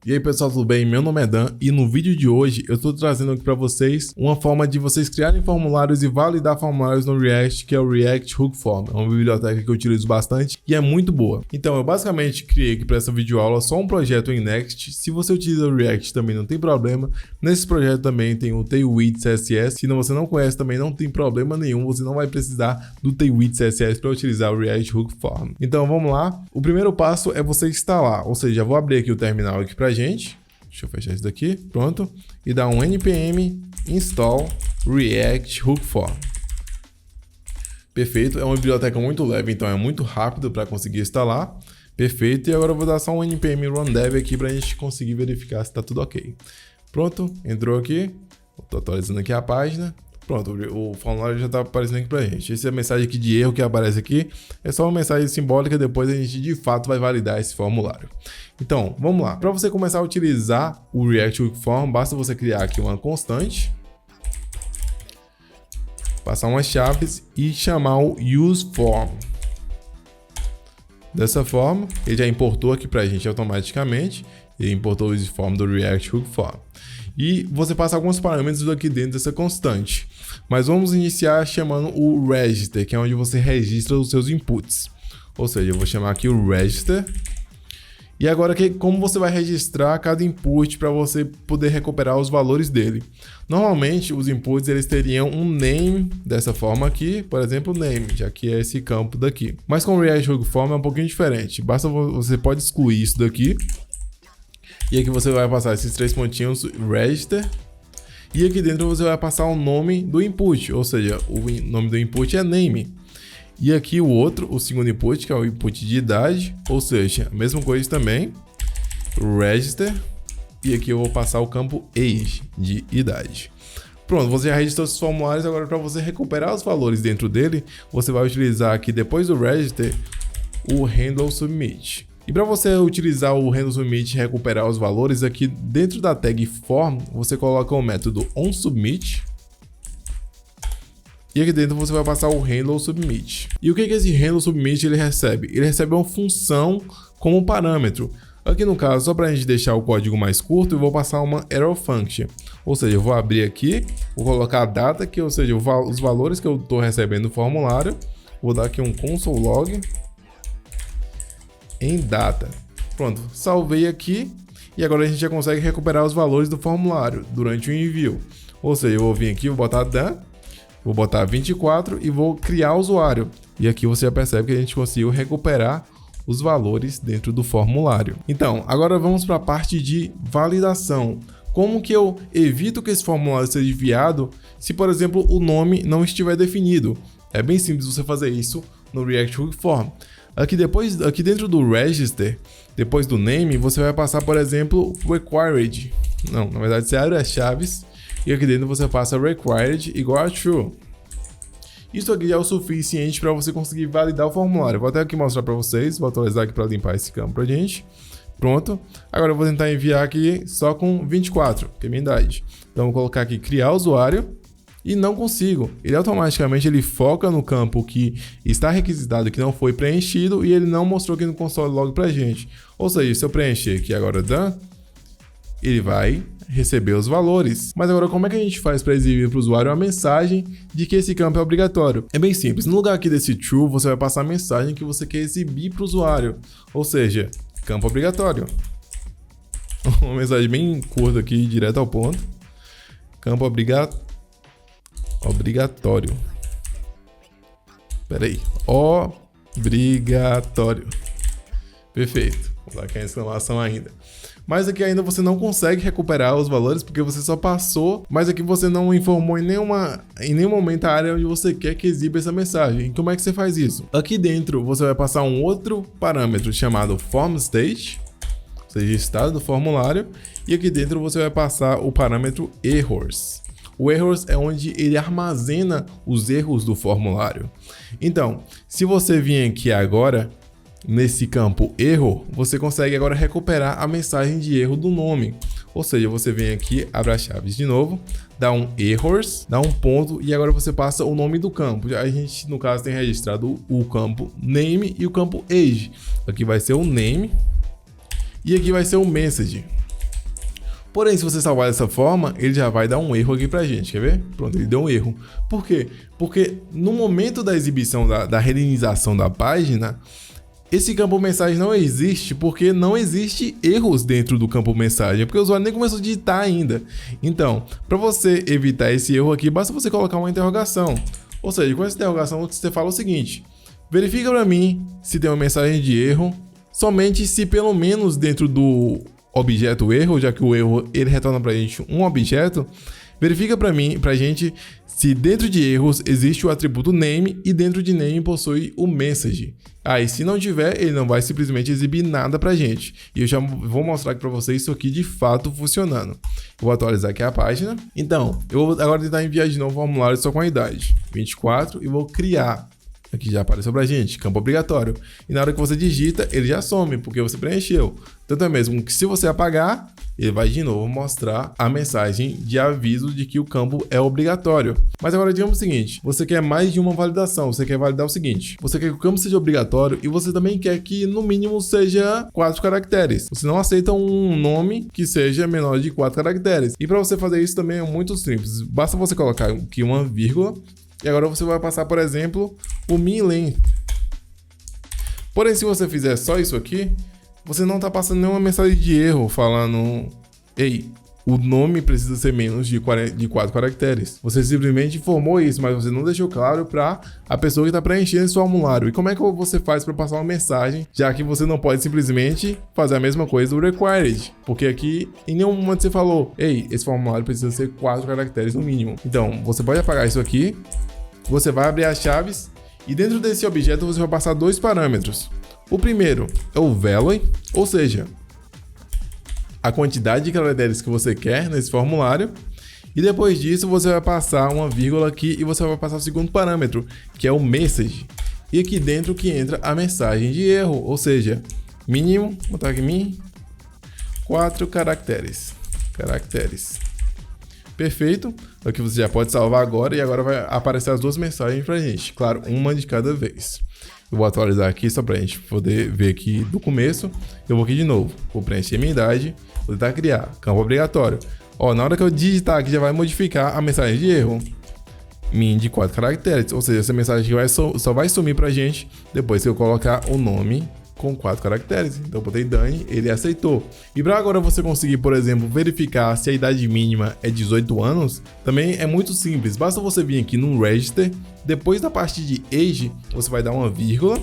E aí pessoal, tudo bem? Meu nome é Dan e no vídeo de hoje eu estou trazendo aqui para vocês uma forma de vocês criarem formulários e validar formulários no React, que é o React Hook Form. É uma biblioteca que eu utilizo bastante e é muito boa. Então eu basicamente criei aqui para essa videoaula só um projeto em Next. Se você utiliza o React também não tem problema. Nesse projeto também tem o Tailwind CSS. Se você não conhece também não tem problema nenhum, você não vai precisar do Tailwind CSS para utilizar o React Hook Form. Então vamos lá. O primeiro passo é você instalar, ou seja, vou abrir aqui o terminal aqui pra gente. Deixa eu fechar isso daqui, pronto. E dar um npm install React Hook Form. Perfeito, é uma biblioteca muito leve, então é muito rápido para conseguir instalar. Perfeito, e agora eu vou dar só um npm run dev aqui para a gente conseguir verificar se está tudo ok. Pronto, entrou aqui, estou atualizando aqui a página. Pronto, o formulário já está aparecendo aqui pra gente. Essa é a mensagem aqui de erro que aparece aqui. É só uma mensagem simbólica, depois a gente de fato vai validar esse formulário. Então, vamos lá. Para você começar a utilizar o React Hook Form, basta você criar aqui uma constante, passar umas chaves e chamar o useForm. Dessa forma, ele já importou aqui pra gente automaticamente. Ele importou o useForm do React Hook Form. E você passa alguns parâmetros aqui dentro dessa constante. Mas vamos iniciar chamando o register, que é onde você registra os seus inputs. Ou seja, eu vou chamar aqui o register. E agora, como você vai registrar cada input para você poder recuperar os valores dele? Normalmente, os inputs eles teriam um name dessa forma aqui, por exemplo, name, já que é esse campo daqui. Mas com o React Hook Form é um pouquinho diferente. Basta você pode excluir isso daqui. E aqui você vai passar esses três pontinhos register. E aqui dentro você vai passar o nome do input, ou seja, o nome do input é name. E aqui o outro, o segundo input, que é o input de idade, ou seja, a mesma coisa também, register. E aqui eu vou passar o campo age, de idade. Pronto, você já registrou os formulários, agora para você recuperar os valores dentro dele, você vai utilizar aqui depois do register, o handle submit. E para você utilizar o handle submit e recuperar os valores, aqui dentro da tag form, você coloca o método onSubmit. E aqui dentro você vai passar o handle submit. E o que esse handle submit ele recebe? Ele recebe uma função como parâmetro. Aqui no caso, só para a gente deixar o código mais curto, eu vou passar uma arrow function. Ou seja, eu vou abrir aqui, vou colocar a data, ou seja, os valores que eu estou recebendo no formulário. Vou dar aqui um console log em data. Pronto, salvei aqui e agora a gente já consegue recuperar os valores do formulário durante o envio. Ou seja, eu vou vir aqui, vou botar Dan, vou botar 24 e vou criar usuário. E aqui você já percebe que a gente conseguiu recuperar os valores dentro do formulário. Então, agora vamos para a parte de validação. Como que eu evito que esse formulário seja enviado se, por exemplo, o nome não estiver definido? É bem simples você fazer isso no React Hook Form. Aqui dentro do register, depois do name, você vai passar, por exemplo, required. Não, na verdade, você abre as chaves e aqui dentro você passa required igual a true. Isso aqui já é o suficiente para você conseguir validar o formulário. Vou até aqui mostrar para vocês, vou atualizar aqui para limpar esse campo pra gente. Pronto. Agora eu vou tentar enviar aqui só com 24, que é minha idade. Então vou colocar aqui criar usuário. E não consigo. Ele automaticamente foca no campo que está requisitado, que não foi preenchido, e ele não mostrou aqui no console log pra gente. Ou seja, se eu preencher aqui agora Dan, ele vai receber os valores. Mas agora como é que a gente faz para exibir para o usuário a mensagem de que esse campo é obrigatório? É bem simples. No lugar aqui desse true, você vai passar a mensagem que você quer exibir para o usuário. Ou seja, campo obrigatório. Uma mensagem bem curta aqui, direto ao ponto. Campo obrigatório. Espera aí. Obrigatório. Perfeito. Vou dar aqui a exclamação ainda. Mas aqui ainda você não consegue recuperar os valores porque você só passou, mas aqui você não informou em nenhum momento a área onde você quer que exiba essa mensagem. Como é que você faz isso? Aqui dentro você vai passar um outro parâmetro chamado formState, ou seja, estado do formulário, e aqui dentro você vai passar o parâmetro errors. O errors é onde ele armazena os erros do formulário. Então, se você vir aqui agora, nesse campo erro, você consegue agora recuperar a mensagem de erro do nome. Ou seja, você vem aqui, abre as chaves de novo, dá um errors, dá um ponto e agora você passa o nome do campo. A gente, no caso, tem registrado o campo name e o campo age. Aqui vai ser o name e aqui vai ser o message. Porém, se você salvar dessa forma, ele já vai dar um erro aqui pra gente, quer ver? Pronto, ele deu um erro. Por quê? Porque no momento da exibição, da reninização da página, esse campo mensagem não existe porque não existe erros dentro do campo mensagem, porque o usuário nem começou a digitar ainda. Então, para você evitar esse erro aqui, basta você colocar uma interrogação. Ou seja, com essa interrogação você fala o seguinte: verifica para mim se tem uma mensagem de erro, somente se pelo menos dentro do objeto erro, já que o erro ele retorna para a gente um objeto, verifica para mim, pra gente, se dentro de erros existe o atributo name e dentro de name possui o message. Aí, se não tiver, ele não vai simplesmente exibir nada pra gente. E eu já vou mostrar aqui pra vocês isso aqui de fato funcionando. Eu vou atualizar aqui a página. Então, eu vou agora tentar enviar de novo o formulário só com a idade 24 e vou criar. Aqui já apareceu pra gente, campo obrigatório. E na hora que você digita, ele já some, porque você preencheu. Tanto é mesmo que se você apagar, ele vai de novo mostrar a mensagem de aviso de que o campo é obrigatório. Mas agora digamos o seguinte: você quer mais de uma validação, você quer validar o seguinte: você quer que o campo seja obrigatório e você também quer que no mínimo seja 4 caracteres. Você não aceita um nome que seja menor de 4 caracteres. E para você fazer isso também é muito simples. Basta você colocar aqui uma vírgula e agora você vai passar, por exemplo, o min length. Porém, se você fizer só isso aqui, você não está passando nenhuma mensagem de erro falando: ei, o nome precisa ser menos de 4 caracteres. Você simplesmente informou isso, mas você não deixou claro para a pessoa que está preenchendo esse formulário. E como é que você faz para passar uma mensagem, já que você não pode simplesmente fazer a mesma coisa do required? Porque aqui em nenhum momento você falou: ei, esse formulário precisa ser 4 caracteres no mínimo. Então, você pode apagar isso aqui, você vai abrir as chaves e dentro desse objeto você vai passar 2 parâmetros. O primeiro é o value, ou seja, a quantidade de caracteres que você quer nesse formulário. E depois disso você vai passar uma vírgula aqui e você vai passar o segundo parâmetro, que é o message. E aqui dentro que entra a mensagem de erro, ou seja, mínimo, vou botar aqui min, 4 caracteres. Perfeito. Aqui você já pode salvar agora e agora vai aparecer as 2 mensagens pra gente. Claro, uma de cada vez. Eu vou atualizar aqui só pra gente poder ver aqui do começo. Eu vou aqui de novo. Vou preencher minha idade. Vou tentar criar. Campo obrigatório. Ó, na hora que eu digitar aqui já vai modificar a mensagem de erro. Min de 4 caracteres. Ou seja, essa mensagem aqui só vai sumir pra gente depois que eu colocar o nome com 4 caracteres. Então eu botei Dani, ele aceitou. E para agora você conseguir, por exemplo, verificar se a idade mínima é 18 anos, também é muito simples. Basta você vir aqui no register, depois da parte de age, você vai dar uma vírgula,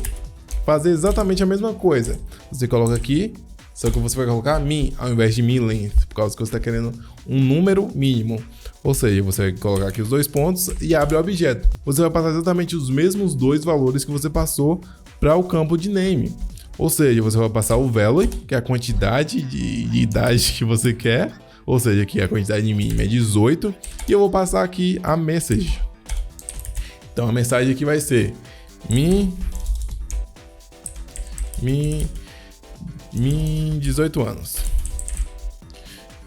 fazer exatamente a mesma coisa. Você coloca aqui, só que você vai colocar min ao invés de min length, por causa que você está querendo um número mínimo. Ou seja, você vai colocar aqui os 2 pontos e abre o objeto. Você vai passar exatamente os mesmos 2 valores que você passou para o campo de name. Ou seja, você vai passar o value, que é a quantidade de idade que você quer. Ou seja, aqui a quantidade mínima é 18. E eu vou passar aqui a message. Então a mensagem aqui vai ser min 18 anos.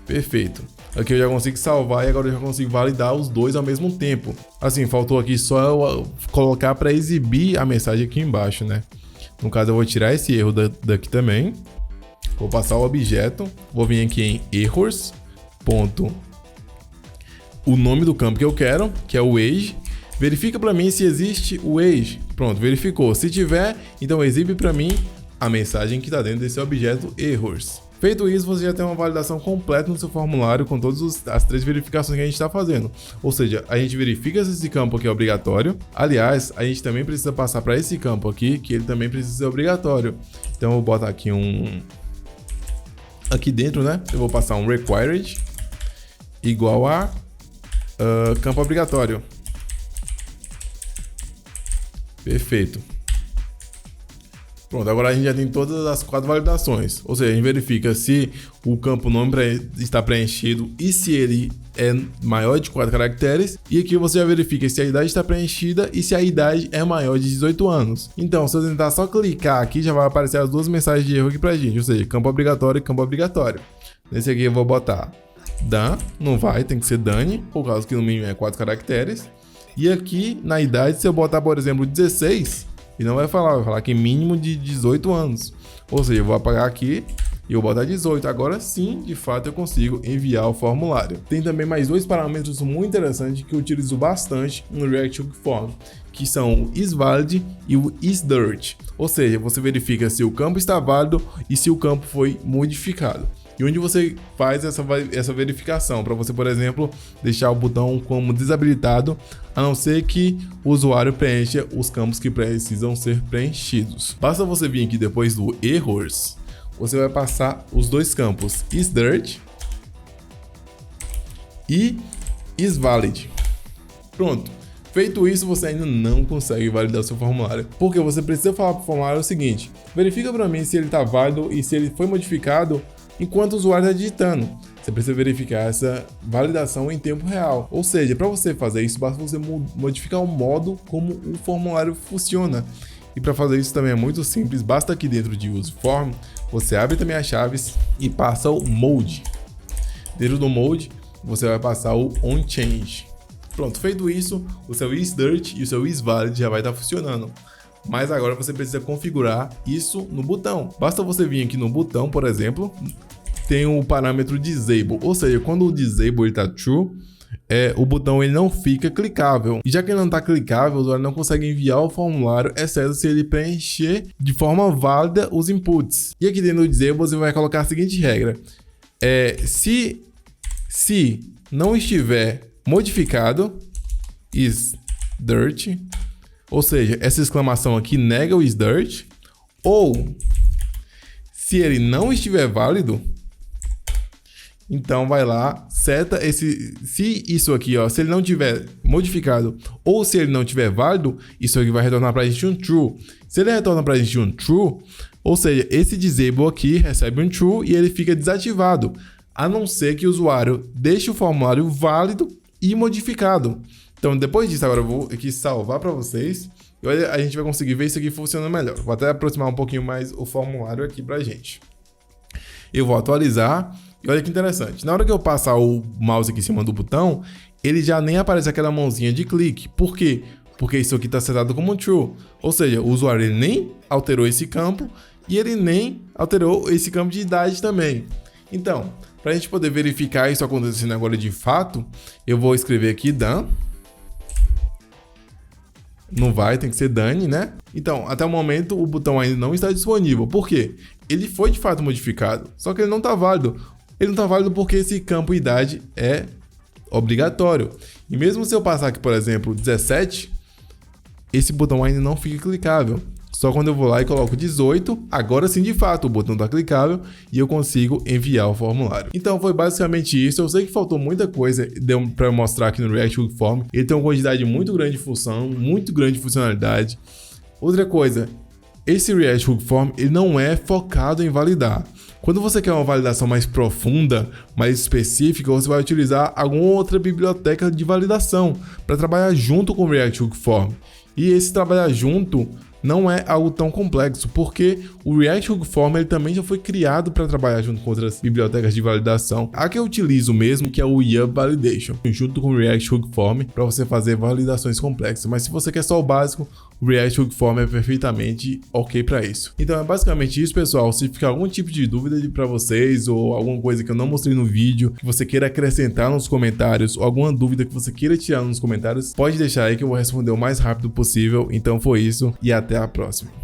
Perfeito. Aqui eu já consigo salvar e agora eu já consigo validar os 2 ao mesmo tempo. Assim, faltou aqui só eu colocar para exibir a mensagem aqui embaixo, né? No caso eu vou tirar esse erro daqui também. Vou passar o objeto. Vou vir aqui em errors. O nome do campo que eu quero, que é o age. Verifica para mim se existe o age. Pronto, verificou. Se tiver, então exibe para mim a mensagem que está dentro desse objeto errors. Feito isso, você já tem uma validação completa no seu formulário com todas as 3 verificações que a gente está fazendo. Ou seja, a gente verifica se esse campo aqui é obrigatório. Aliás, a gente também precisa passar para esse campo aqui, que ele também precisa ser obrigatório. Então eu vou botar aqui aqui dentro, né? Eu vou passar um required igual a campo obrigatório. Perfeito. Pronto, agora a gente já tem todas as 4 validações. Ou seja, a gente verifica se o campo nome está preenchido e se ele é maior de 4 caracteres. E aqui você já verifica se a idade está preenchida e se a idade é maior de 18 anos. Então, se eu tentar só clicar aqui, já vai aparecer as 2 mensagens de erro aqui pra gente. Ou seja, campo obrigatório e campo obrigatório. Nesse aqui eu vou botar Dan, não vai, tem que ser Dani, por causa que no mínimo é 4 caracteres. E aqui na idade, se eu botar, por exemplo, 16... e não vai falar que mínimo de 18 anos. Ou seja, eu vou apagar aqui e eu botar 18. Agora sim, de fato, eu consigo enviar o formulário. Tem também mais dois parâmetros muito interessantes que eu utilizo bastante no React Hook Form, que são o isValid e o isDirt. Ou seja, você verifica se o campo está válido e se o campo foi modificado. E onde você faz essa verificação, para você, por exemplo, deixar o botão como desabilitado, a não ser que o usuário preencha os campos que precisam ser preenchidos. Basta você vir aqui depois do Errors, você vai passar os dois campos, isDirt e isValid. Pronto. Feito isso, você ainda não consegue validar o seu formulário, porque você precisa falar para o formulário o seguinte: verifica para mim se ele está válido e se ele foi modificado enquanto o usuário está digitando. Você precisa verificar essa validação em tempo real. Ou seja, para você fazer isso, basta você modificar o modo como o formulário funciona. E para fazer isso também é muito simples, basta aqui dentro de useForm, você abre também as chaves e passa o mode. Dentro do mode, você vai passar o onChange. Pronto, feito isso, o seu isDirt e o seu isValid já vai estar funcionando. Mas agora você precisa configurar isso no botão. Basta você vir aqui no botão, por exemplo, tem o parâmetro Disable, ou seja, quando o Disable está True, o botão ele não fica clicável. E já que ele não está clicável, o usuário não consegue enviar o formulário, exceto se ele preencher de forma válida os inputs. E aqui dentro do Disable você vai colocar a seguinte regra: se não estiver modificado, isDirt, ou seja, essa exclamação aqui nega o isDirt, ou se ele não estiver válido, então vai lá, seta se isso aqui, ó, se ele não tiver modificado ou se ele não tiver válido, isso aqui vai retornar para a gente um true. Se ele retorna para a gente um true, ou seja, esse disable aqui recebe um true e ele fica desativado, a não ser que o usuário deixe o formulário válido e modificado. Então, depois disso, agora eu vou aqui salvar para vocês e olha, a gente vai conseguir ver isso aqui funcionando melhor. Vou até aproximar um pouquinho mais o formulário aqui para a gente. Eu vou atualizar e olha que interessante. Na hora que eu passar o mouse aqui em cima do botão, ele já nem aparece aquela mãozinha de clique. Por quê? Porque isso aqui está setado como true. Ou seja, o usuário ele nem alterou esse campo e ele nem alterou esse campo de idade também. Então, para a gente poder verificar isso acontecendo agora de fato, eu vou escrever aqui done. Não vai, tem que ser done, né? Então, até o momento, o botão ainda não está disponível. Por quê? Ele foi de fato modificado, só que ele não está válido. Ele não está válido porque esse campo idade é obrigatório. E mesmo se eu passar aqui, por exemplo, 17, esse botão ainda não fica clicável. Só quando eu vou lá e coloco 18, agora sim de fato o botão está clicável e eu consigo enviar o formulário. Então foi basicamente isso. Eu sei que faltou muita coisa para mostrar aqui no React Hook Form. Ele tem uma quantidade muito grande de função, muito grande de funcionalidade. Outra coisa, esse React Hook Form ele não é focado em validar. Quando você quer uma validação mais profunda, mais específica, você vai utilizar alguma outra biblioteca de validação para trabalhar junto com o React Hook Form. E esse trabalhar junto não é algo tão complexo, porque o React Hook Form ele também já foi criado para trabalhar junto com outras bibliotecas de validação. A que eu utilizo mesmo, que é o Yub Validation, junto com o React Hook Form, para você fazer validações complexas. Mas se você quer só o básico, o React Hook Form é perfeitamente ok para isso. Então é basicamente isso, pessoal. Se ficar algum tipo de dúvida para vocês, ou alguma coisa que eu não mostrei no vídeo, que você queira acrescentar nos comentários, ou alguma dúvida que você queira tirar nos comentários, pode deixar aí que eu vou responder o mais rápido possível. Então foi isso e até a próxima.